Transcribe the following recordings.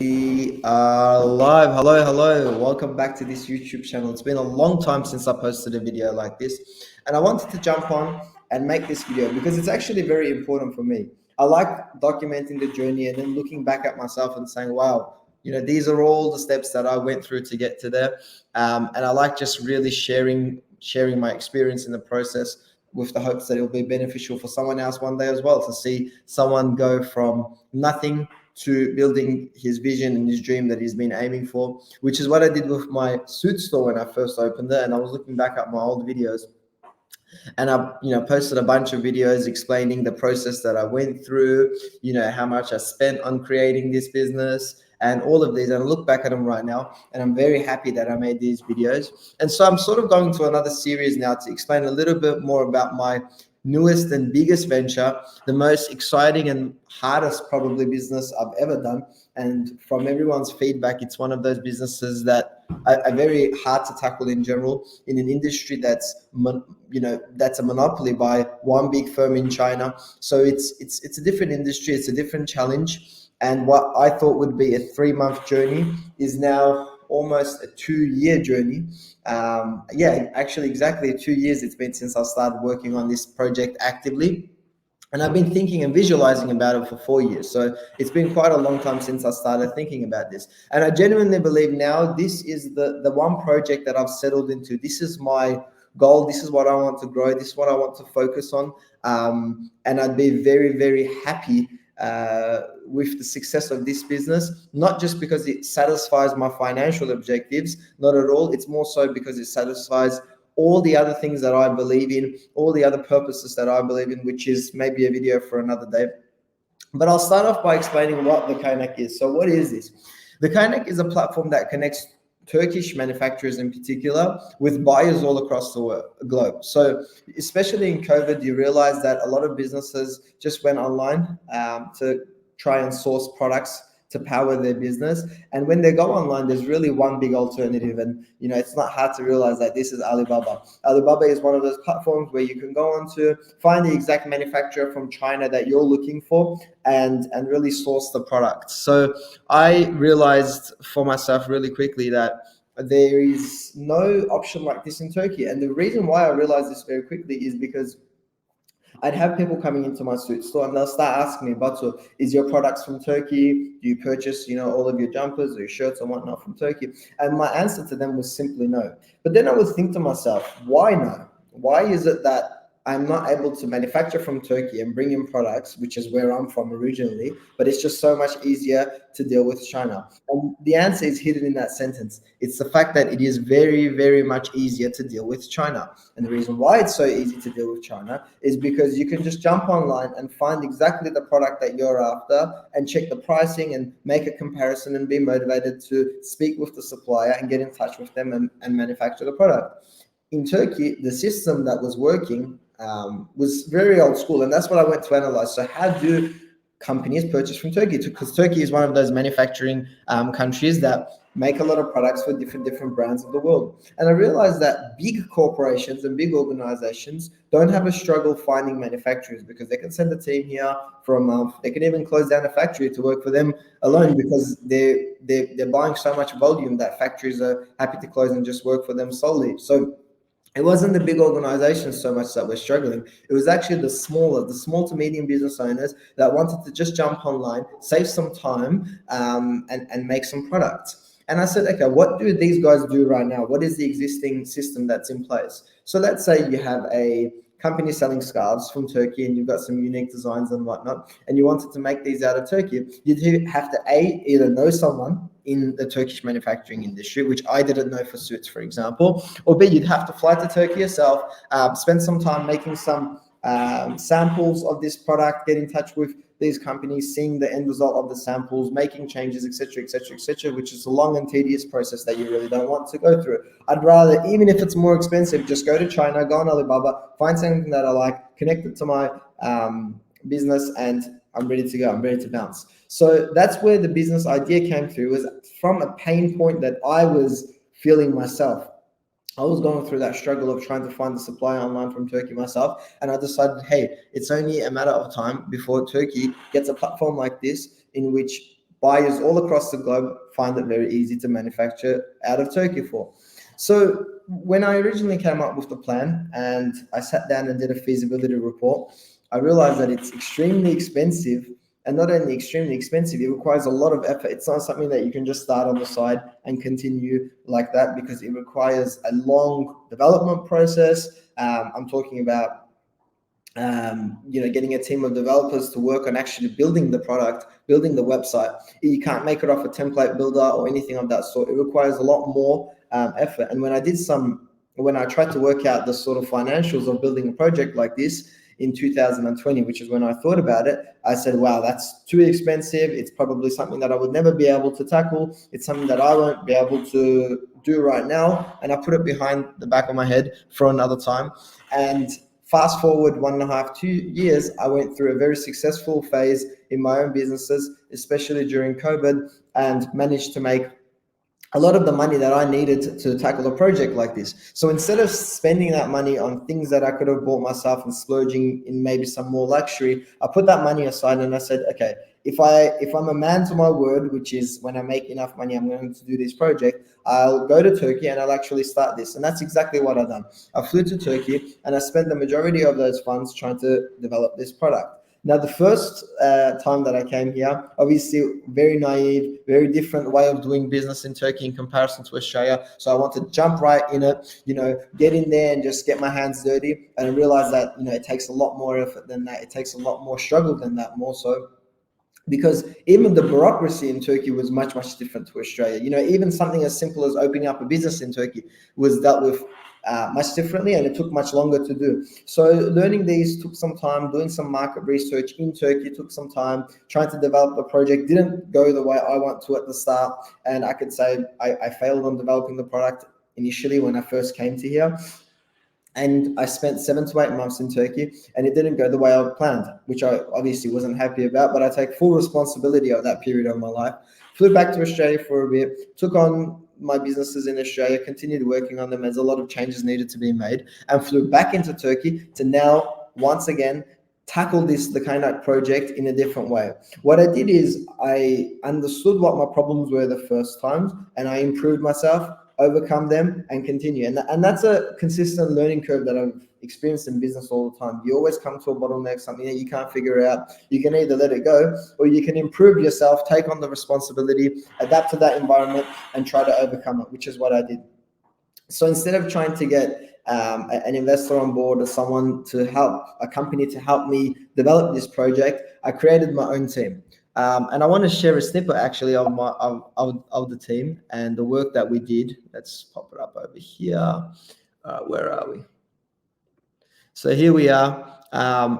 We are live. Hello. Welcome back to this YouTube channel. It's been a long time since I posted a video like this, and I wanted to jump on and make this video because it's actually very important for me. I like documenting the journey and then looking back at myself and saying, wow, these are all the steps that I went through to get to there. And I like just really sharing my experience in the process with the hopes that it'll be beneficial for someone else one day as well, to see someone go from nothing to building his vision and his dream that he's been aiming for, which is what I did with my suit store when I first opened it. And I was looking back at my old videos, and I posted a bunch of videos explaining the process that I went through, how much I spent on creating this business and all of these. And I look back at them right now and I'm very happy that I made these videos. And so I'm sort of going to another series now to explain a little bit more about my newest and biggest venture, the most exciting and hardest probably business I've ever done. And from everyone's feedback, it's one of those businesses that are very hard to tackle in general, in an industry that's a monopoly by one big firm in China. So it's a different industry, it's a different challenge. And what I thought would be a 3-month journey is now almost a 2-year journey. Actually exactly 2 years it's been since I started working on this project actively. And I've been thinking and visualizing about it for 4 years. So it's been quite a long time since I started thinking about this. And I genuinely believe now this is the one project that I've settled into. This is my goal. This is what I want to grow. This is what I want to focus on. And I'd be very, very happy with the success of this business, not just because it satisfies my financial objectives, not at all. It's more so because it satisfies all the other things that I believe in, all the other purposes that I believe in, which is maybe a video for another day. But I'll start off by explaining what TheKaynak is. So what is this? TheKaynak is a platform that connects Turkish manufacturers in particular with buyers all across the globe. So especially in COVID, you realize that a lot of businesses just went online to try and source products to power their business. And when they go online, there's really one big alternative. And, it's not hard to realize that this is Alibaba. Alibaba is one of those platforms where you can go on to find the exact manufacturer from China that you're looking for and really source the product. So I realized for myself really quickly that there is no option like this in Turkey. And the reason why I realized this very quickly is because I'd have people coming into my suit store and they'll start asking me, Batu, is your products from Turkey? Do you purchase, all of your jumpers or your shirts and whatnot from Turkey? And my answer to them was simply no. But then I would think to myself, why no? Why is it that I'm not able to manufacture from Turkey and bring in products, which is where I'm from originally, but it's just so much easier to deal with China? And the answer is hidden in that sentence. It's the fact that it is very, very much easier to deal with China. And the reason why it's so easy to deal with China is because you can just jump online and find exactly the product that you're after and check the pricing and make a comparison and be motivated to speak with the supplier and get in touch with them and manufacture the product. In Turkey, the system that was working was very old school, and that's what I went to analyze. So how do companies purchase from Turkey? Because Turkey is one of those manufacturing countries that make a lot of products for different brands of the world. And I realized that big corporations and big organizations don't have a struggle finding manufacturers because they can send a team here for a month. They can even close down a factory to work for them alone because they're buying so much volume that factories are happy to close and just work for them solely. So it wasn't the big organizations so much that were struggling. It was actually the small to medium business owners that wanted to just jump online, save some time, and make some products. And I said, okay, what do these guys do right now? What is the existing system that's in place? So let's say you have a company selling scarves from Turkey and you've got some unique designs and whatnot, and you wanted to make these out of Turkey. You'd have to either know someone in the Turkish manufacturing industry, which I didn't know for suits, for example, or B, you'd have to fly to Turkey yourself, spend some time making some samples of this product, get in touch with these companies, seeing the end result of the samples, making changes, etc., which is a long and tedious process that you really don't want to go through. I'd rather, even if it's more expensive, just go to China, go on Alibaba, find something that I like, connect it to my business, and I'm ready to go. I'm ready to bounce. So that's where the business idea came through, was from a pain point that I was feeling myself. I was going through that struggle of trying to find the supply online from Turkey myself. And I decided, hey, it's only a matter of time before Turkey gets a platform like this in which buyers all across the globe find it very easy to manufacture out of Turkey for. So when I originally came up with the plan and I sat down and did a feasibility report, I realized that it's extremely expensive, and not only extremely expensive, it requires a lot of effort. It's not something that you can just start on the side and continue like that, because it requires a long development process. I'm talking about getting a team of developers to work on actually building the product, building the website. You can't make it off a template builder or anything of that sort. It requires a lot more effort. And when I tried to work out the sort of financials of building a project like this in 2020, which is when I thought about it, I said, wow, that's too expensive. It's probably something that I would never be able to tackle. It's something that I won't be able to do right now. And I put it behind the back of my head for another time. And fast forward 1.5, 2 years, I went through a very successful phase in my own businesses, especially during COVID, and managed to make a lot of the money that I needed to tackle a project like this. So instead of spending that money on things that I could have bought myself and splurging in maybe some more luxury, I put that money aside and I said, okay, if I'm a man to my word, which is when I make enough money, I'm going to do this project, I'll go to Turkey and I'll actually start this. And that's exactly what I've done. I flew to Turkey and I spent the majority of those funds trying to develop this product. Now, the first time that I came here, obviously very naive, very different way of doing business in Turkey in comparison to Australia. So I want to jump right in it, get in there and just get my hands dirty. And I realized that, it takes a lot more effort than that. It takes a lot more struggle than that, more so. Because even the bureaucracy in Turkey was much, much different to Australia. Even something as simple as opening up a business in Turkey was dealt with much differently, and it took much longer to do. So learning these took some time. Doing some market research in Turkey took some time. Trying to develop the project didn't go the way I want to at the start, and I could say I failed on developing the product initially when I first came to here. And I spent 7 to 8 months in Turkey, and it didn't go the way I planned, which I obviously wasn't happy about, but I take full responsibility of that period of my life. Flew back to Australia for a bit, took on my businesses in Australia, continued working on them as a lot of changes needed to be made, and flew back into Turkey to now, once again, tackle the TheKaynak project in a different way. What I did is I understood what my problems were the first time, and I improved myself, overcome them, and continue. And that's a consistent learning curve that I've experienced in business all the time. You always come to a bottleneck, something that you can't figure out. You can either let it go, or you can improve yourself, take on the responsibility, adapt to that environment, and try to overcome it, which is what I did. So instead of trying to get an investor on board or someone to help, a company to help me develop this project, I created my own team. And I want to share a snippet actually of the team and the work that we did. Let's pop it up over here. Where are we? So here we are,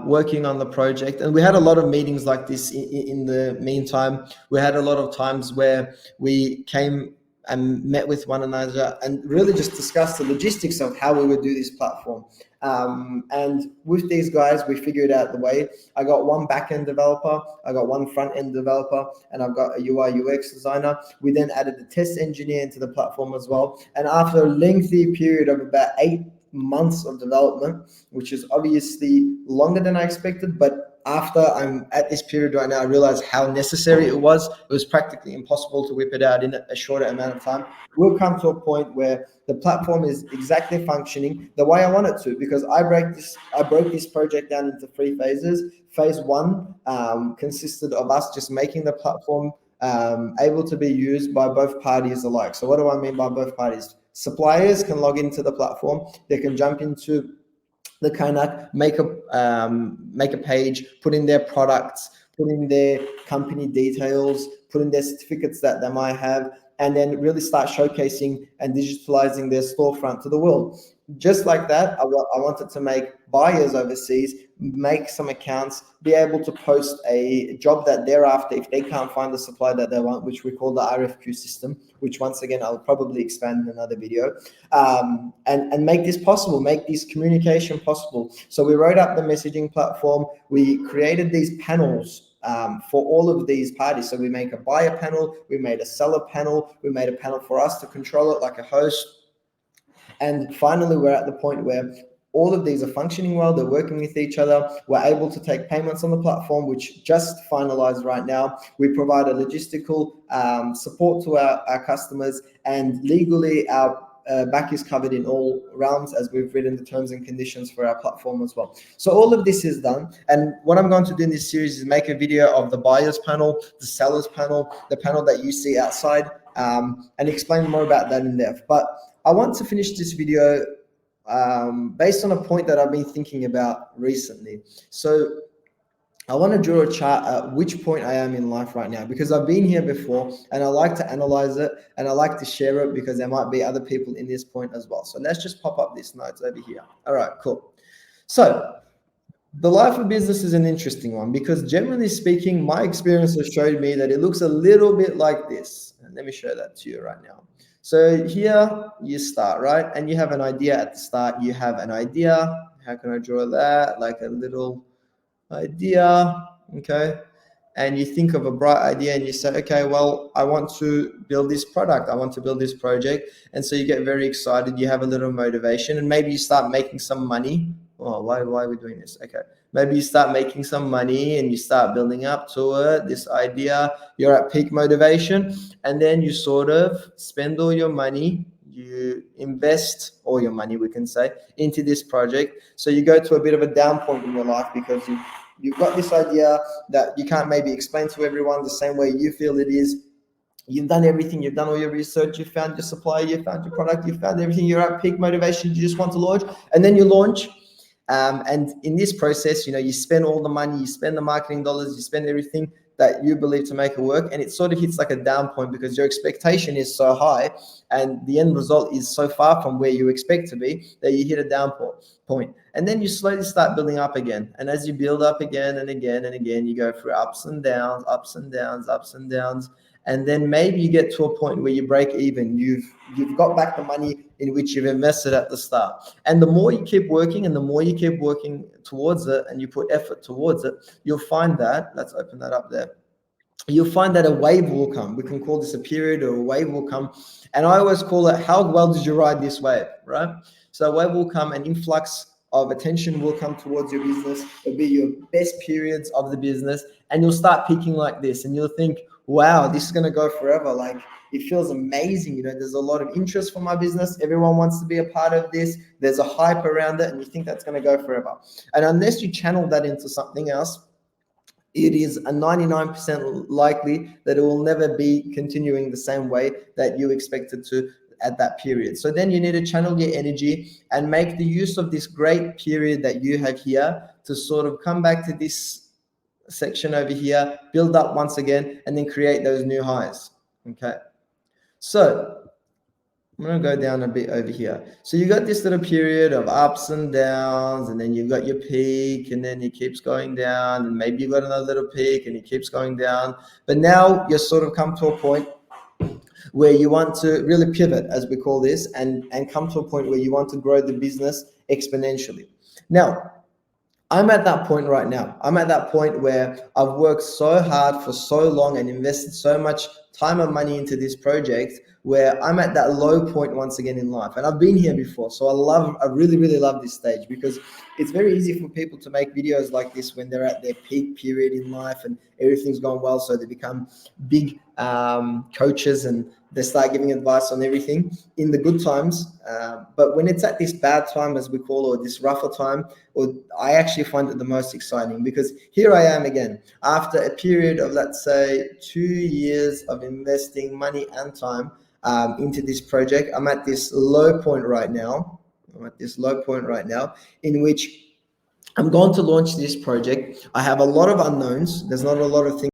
working on the project, and we had a lot of meetings like this in the meantime. We had a lot of times where we came and met with one another and really just discussed the logistics of how we would do this platform. And with these guys, we figured out the way. I got one back-end developer, I got one front-end developer, and I've got a UI UX designer. We then added a test engineer into the platform as well. And after a lengthy period of about 8 months of development, which is obviously longer than I expected, but after I'm at this period right now, I realized how necessary it was. It was practically impossible to whip it out in a shorter amount of time. We'll come to a point where the platform is exactly functioning the way I want it to, because I broke this project down into 3 phases. Phase 1 consisted of us just making the platform able to be used by both parties alike. So what do I mean by both parties? Suppliers can log into the platform. They can jump into TheKaynak, make a page, put in their products, put in their company details, put in their certificates that they might have, and then really start showcasing and digitalizing their storefront to the world. Just like that, I wanted to make buyers overseas make some accounts, be able to post a job that they're after if they can't find the supply that they want, which we call the RFQ system, which once again, I'll probably expand in another video, and make this possible, make this communication possible. So we wrote up the messaging platform. We created these panels for all of these parties. So we make a buyer panel, we made a seller panel, we made a panel for us to control it like a host. And finally, we're at the point where all of these are functioning well. They're working with each other. We're able to take payments on the platform, which just finalized right now. We provide a logistical support to our customers, and legally our back is covered in all realms, as we've written the terms and conditions for our platform as well. So all of this is done. And what I'm going to do in this series is make a video of the buyers panel, the sellers panel, the panel that you see outside, and explain more about that in depth. But I want to finish this video based on a point that I've been thinking about recently. So I want to draw a chart at which point I am in life right now, because I've been here before and I like to analyze it and I like to share it because there might be other people in this point as well. So let's just pop up this notes over here. All right, cool. So the life of business is an interesting one because generally speaking, my experience has showed me that it looks a little bit like this. And let me show that to you right now. So here you start, right? And you have an idea at the start. You have an idea. How can I draw that? Like a little idea, okay? And you think of a bright idea and you say, okay, well, I want to build this product. I want to build this project. And so you get very excited. You have a little motivation and maybe you start making some money. Oh, why are we doing this? Okay. Maybe you start making some money and you start building up to it, this idea. You're at peak motivation and then you sort of spend all your money. You invest all your money, we can say, into this project. So you go to a bit of a down point in your life because you've got this idea that you can't maybe explain to everyone the same way you feel it is. You've done everything. You've done all your research. You found your supplier. You found your product. You found everything. You're at peak motivation. You just want to launch, and then you launch. And in this process, you spend all the money, you spend the marketing dollars, you spend everything that you believe to make it work, and it sort of hits like a down point because your expectation is so high, and the end result is so far from where you expect to be that you hit a down point. And then you slowly start building up again. And as you build up again and again and again, you go through ups and downs, ups and downs, ups and downs. And then maybe you get to a point where you break even. You've got back the money in which you've invested at the start. And the more you keep working and the more you keep working towards it and you put effort towards it, you'll find that, let's open that up there. You'll find that a wave will come. We can call this a period, or a wave will come. And I always call it, how well did you ride this wave, right? So a wave will come, an influx of attention will come towards your business. It'll be your best periods of the business. And you'll start peaking like this. And you'll think, wow, this is going to go forever. Like, it feels amazing. There's a lot of interest for my business. Everyone wants to be a part of this. There's a hype around it. And you think that's going to go forever. And unless you channel that into something else, it is a 99% likely that it will never be continuing the same way that you expected to at that period. So then you need to channel your energy and make the use of this great period that you have here to sort of come back to this section over here, build up once again, and then create those new highs. Okay. So I'm going to go down a bit over here. So you got this little period of ups and downs, and then you've got your peak, and then it keeps going down, and maybe you've got another little peak, and it keeps going down. But now you're sort of come to a point where you want to really pivot, as we call this, and come to a point where you want to grow the business exponentially. Now, I'm at that point right now. I'm at that point where I've worked so hard for so long and invested so much time and money into this project, where I'm at that low point once again in life. And I've been here before. So I really, really love this stage, because it's very easy for people to make videos like this when they're at their peak period in life and everything's going well. So they become big coaches and they start giving advice on everything in the good times. But when it's at this bad time, as we call it, or this rougher time, I actually find it the most exciting, because here I am again after a period of, let's say, 2 years of investing money and time into this project. I'm at this low point right now. In which I'm going to launch this project. I have a lot of unknowns. There's not a lot of things